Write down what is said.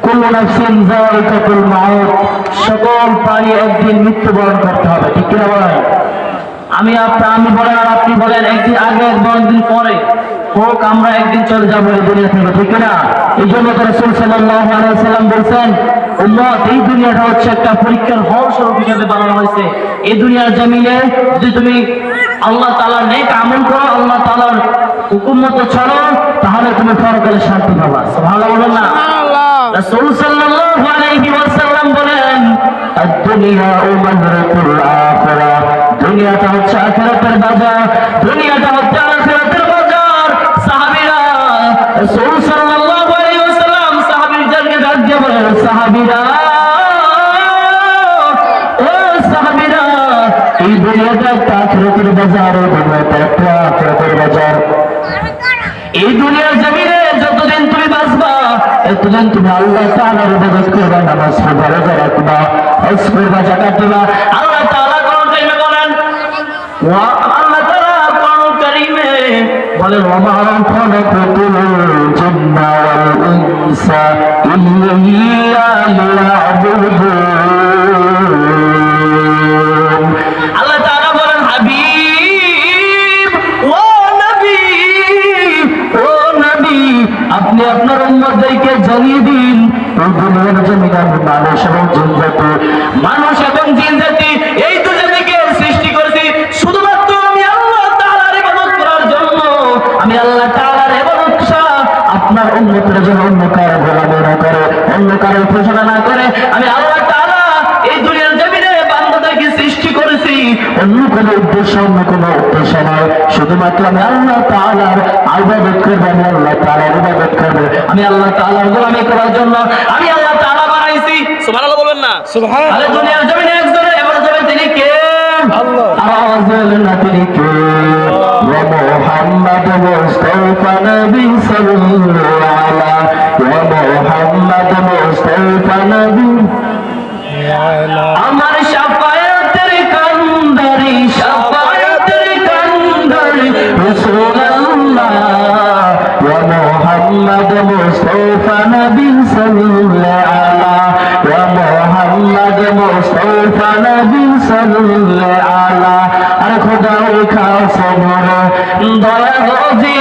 কুল্লু নাফসিন যায়িকাতুল মাউত, সকল প্রাণী একদিন মৃত্যুবরণ করতে হবে, ঠিক কিনা বলেন? আমি বলেন আর আপনি বলেন, একদিন আগে একদিন পরে হোক, আমরা একদিন চলে যাবো এই দুনিয়া থেকে, ঠিক না? এই জন্য তো রাসূল সাল্লাল্লাহু আলাইহি ওয়াসাল্লাম বলছেন, উম্মত, এই দুনিয়াটা হচ্ছে একটা পরীক্ষার হল স্বরূপ হিসেবে বানানো হয়েছে। এই দুনিয়ার জমিনে যদি তুমি আল্লাহ তাআলার নেক আমল করো, আল্লাহ তাআলার হুকুম মতো চলো, তাহলে তুমি পরকালে শান্তি পাবা। সুবহানাল্লাহ বলেন না? রাসূল সাল্লাল্লাহু আলাইহি ওয়াসাল্লাম বলেন, আদ-দুনিয়া মাযরাতুল আখিরাহ, দুনিয়াটা হচ্ছে আখিরাতের বাজার, দুনিয়াটা হচ্ছে আখিরাতের বাজার। সাহাবীরা রাসূল সাল্লাল্লাহু আলাইহি ওয়াসাল্লাম সাহাবীদেরকে ডাক দিয়ে বলেন, সাহাবীরা, ও সাহাবীরা, এই দুনিয়াটা একটা আখিরাতের বাজার, এই দুনিয়াটা একটা আখিরাতের বাজার। এই দুনিয়ার জমিনে যতদিন তুমি বাঁচবা, এতদিন তুমি আল্লাহ তাআলার ইবাদত করবা, নামাজ পড়বা, রোজা রাখবা, হজ করবা, যাকাত দিবা। আল্লাহ তাআলা কোরআন কারীমে বলেন, আল্লাহ তাআলা কোরআন কারীমে বলেন, ওয়া মা খালাকাতুল জিন্না ওয়াল ইনসা ইল্লা লিয়াবুদুন। আল্লাহ তাআলা বলেন, হাবিব, ও নবী, ও নবী, আপনি আপনার উম্মতদেরকে জানিয়ে দিন, এই দুনিয়ার জমিনে আমি মানুষ এবং জিন জাতি এই দুজনকে সৃষ্টি করেছি শুধুমাত্র আমি আল্লাহ তাআলার ইবাদত করার জন্য। আমি আল্লাহ তাআলার ইবাদত ছাড়া আপনার উম্মতের জন্য অন্য কারো গোলামি না করে, অন্য কারো উপাসনা না করে, আমি আল্লাহ তাআলা এই দুনিয়ার জমিনে বান্দাদেরকে সৃষ্টি করেছি অন্য কোনো উদ্দেশ্য নয়, শুধুমাত্র আমি আল্লাহ তাআলার ইবাদত করব, আমি আল্লাহ তাআলার ইবাদত করব, আমি আল্লাহ তাআলার গোলামি করার জন্য আমি আল্লাহ তাআলা বানাইছি। সুবহানাল্লাহ বলেন না? সুবহানাল্লাহ। আরে দুনিয়ার জমিনে একজনের ইবাদত হবে, তিনি কে? আল্লাহ। আওয়াজ বলেন না, তিনি কে? ওয়া মুহাম্মদ মুস্তাফা নবী সাল্লাল্লাহু আলাইহি, ওয়া মুহাম্মদ মুস্তাফা নবী আমার শাফায়াতের কান্দারি, শাফায়াতের কান্দারি রাসূলুল্লাহ, ওয়া মুহাম্মদ মুস্তাফা নবী সাল্লাল্লাহু আলাইহি, ওয়া মুহাম্মদ মুস্তাফা নবী সাল্লাল্লাহু আলাইহি। আর খোদা খাও সবর দয়া হজি